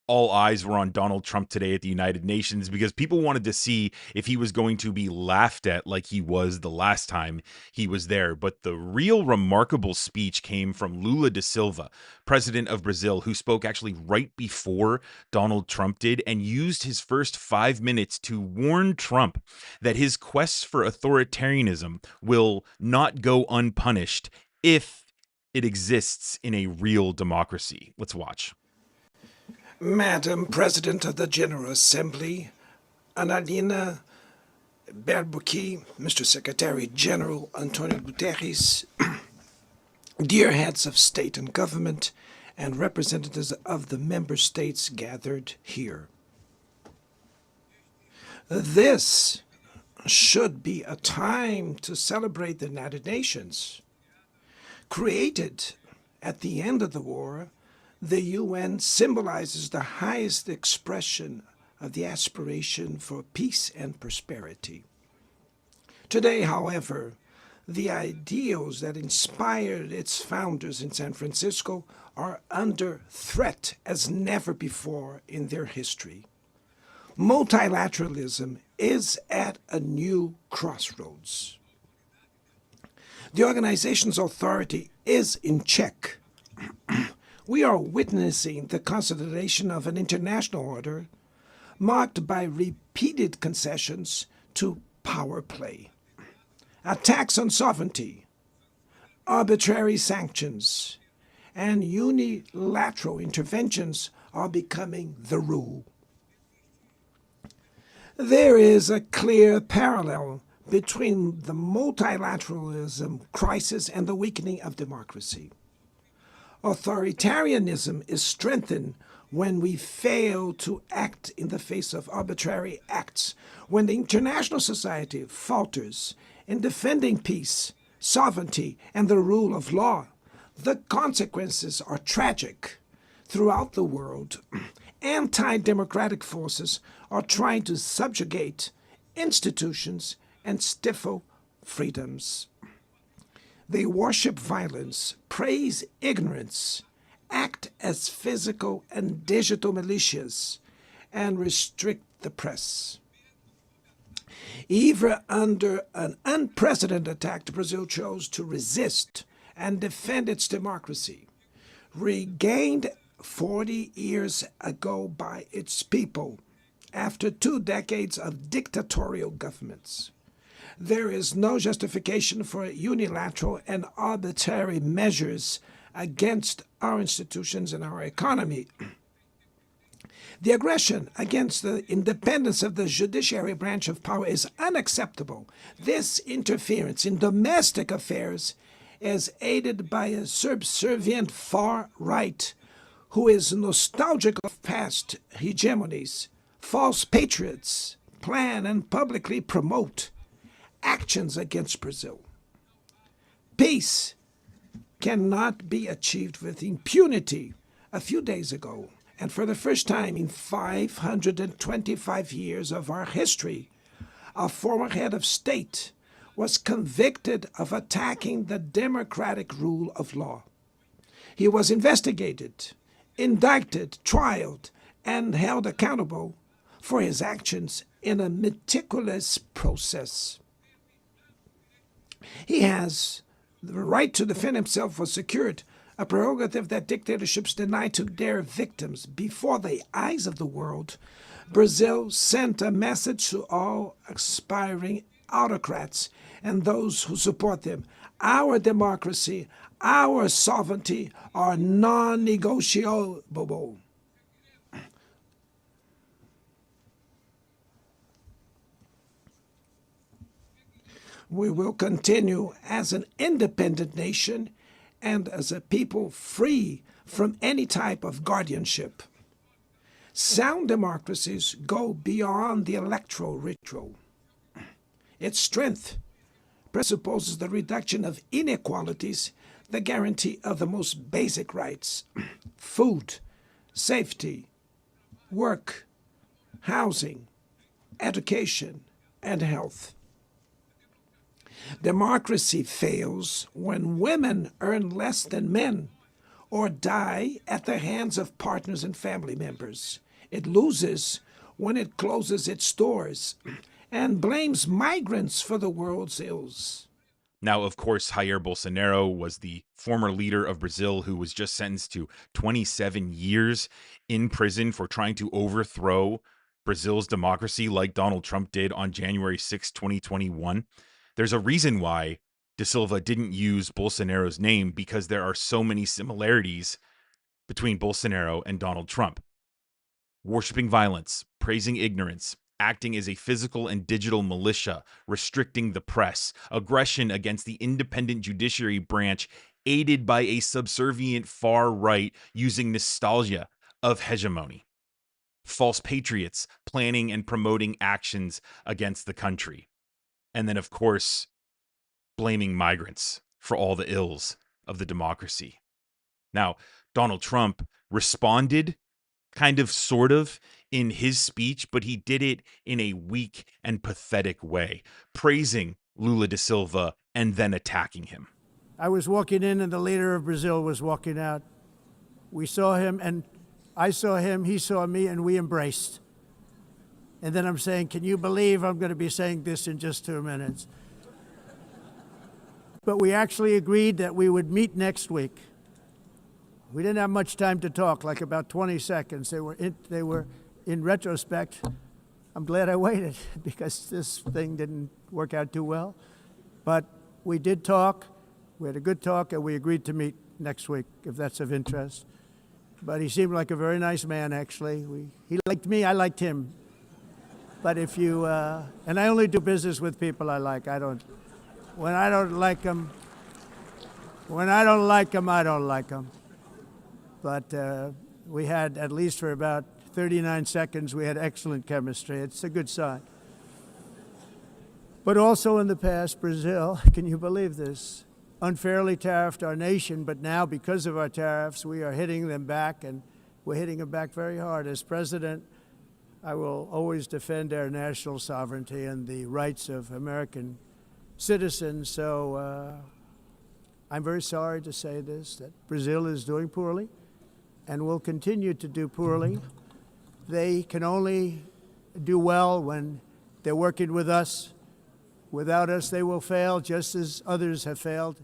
all eyes were on Donald Trump today at the United Nations because people wanted to see if he was going to be laughed at like he was the last time he was there. But the real remarkable speech came from Lula da Silva, president of Brazil, who spoke actually right before Donald Trump did and used his first 5 minutes to warn Trump that his quests for authoritarianism will not go unpunished if it exists in a real democracy. Let's watch. Madam President of the General Assembly, Annalena Baerbock, Mr. Secretary General Antonio Guterres, dear heads of state and government, and representatives of the member states gathered here. This should be a time to celebrate the United Nations. Created at the end of the war, the UN symbolizes the highest expression of the aspiration for peace and prosperity. Today, however, the ideals that inspired its founders in San Francisco are under threat as never before in their history. Multilateralism is at a new crossroads. The organization's authority is in check. We are witnessing the consolidation of an international order marked by repeated concessions to power play, attacks on sovereignty, arbitrary sanctions, and unilateral interventions are becoming the rule. There is a clear parallel between the multilateralism crisis and the weakening of democracy. Authoritarianism is strengthened when we fail to act in the face of arbitrary acts, when the international society falters in defending peace, sovereignty, and the rule of law. The consequences are tragic. Throughout the world, anti-democratic forces are trying to subjugate institutions and stifle freedoms. They worship violence, praise ignorance, act as physical and digital militias, and restrict the press. Even under an unprecedented attack, Brazil chose to resist and defend its democracy, regained 40 years ago by its people after 2 decades of dictatorial governments. There is no justification for unilateral and arbitrary measures against our institutions and our economy. The aggression against the independence of the judiciary branch of power is unacceptable. This interference in domestic affairs is aided by a subservient far right who is nostalgic of past hegemonies. False patriots plan and publicly promote actions against Brazil. Peace cannot be achieved with impunity. A few days ago, and for the first time in 525 years of our history, a former head of state was convicted of attacking the democratic rule of law. He was investigated, indicted, trialed, and held accountable for his actions in a meticulous process. He has the right to defend himself was secured, a prerogative that dictatorships deny to their victims. Before the eyes of the world, Brazil sent a message to all aspiring autocrats and those who support them. Our democracy, our sovereignty are non-negotiable. We will continue as an independent nation and as a people free from any type of guardianship. Sound democracies go beyond the electoral ritual. Its strength presupposes the reduction of inequalities, the guarantee of the most basic rights: food, safety, work, housing, education, and health. Democracy fails when women earn less than men, or die at the hands of partners and family members. It loses when it closes its doors and blames migrants for the world's ills. Now, of course, Jair Bolsonaro was the former leader of Brazil who was just sentenced to 27 years in prison for trying to overthrow Brazil's democracy like Donald Trump did on January 6, 2021. There's a reason why Da Silva didn't use Bolsonaro's name, because there are so many similarities between Bolsonaro and Donald Trump. Worshipping violence, praising ignorance, acting as a physical and digital militia, restricting the press, aggression against the independent judiciary branch, aided by a subservient far right using nostalgia of hegemony. False patriots planning and promoting actions against the country. And then, of course, blaming migrants for all the ills of the democracy. Now, Donald Trump responded kind of, sort of, in his speech, but he did it in a weak and pathetic way, praising Lula da Silva and then attacking him. I was walking in and the leader of Brazil was walking out. We saw him and I saw him, he saw me, and we embraced. And then I'm saying, can you believe I'm going to be saying this in just 2 minutes? But we actually agreed that we would meet next week. We didn't have much time to talk, like about 20 seconds. They were in retrospect, I'm glad I waited because this thing didn't work out too well. But we did talk, we had a good talk, and we agreed to meet next week, if that's of interest. But he seemed like a very nice man, actually. He liked me, I liked him. But if you, and I only do business with people I like. When I don't like them, I don't like them. But we had, at least for about 39 seconds, we had excellent chemistry. It's a good sign. But also in the past, Brazil, can you believe this, unfairly tariffed our nation, but now because of our tariffs, we are hitting them back, and we're hitting them back very hard. As president, I will always defend our national sovereignty and the rights of American citizens. So I'm very sorry to say this, that Brazil is doing poorly and will continue to do poorly. They can only do well when they're working with us. Without us, they will fail, just as others have failed.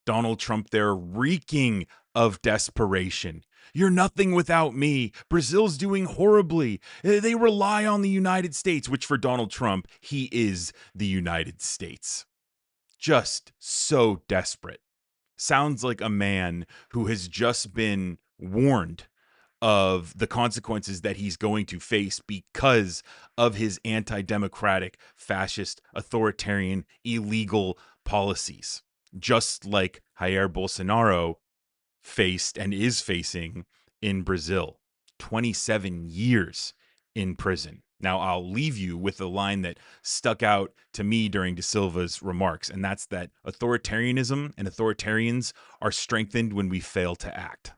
Donald Trump there reeking of desperation. You're nothing without me. Brazil's doing horribly. They rely on the United States, which for Donald Trump, he is the United States. Just so desperate. Sounds like a man who has just been warned of the consequences that he's going to face because of his anti-democratic, fascist, authoritarian, illegal policies. Just like Jair Bolsonaro faced and is facing in Brazil. 27 years in prison. Now, I'll leave you with a line that stuck out to me during Da Silva's remarks, and that's that authoritarianism and authoritarians are strengthened when we fail to act.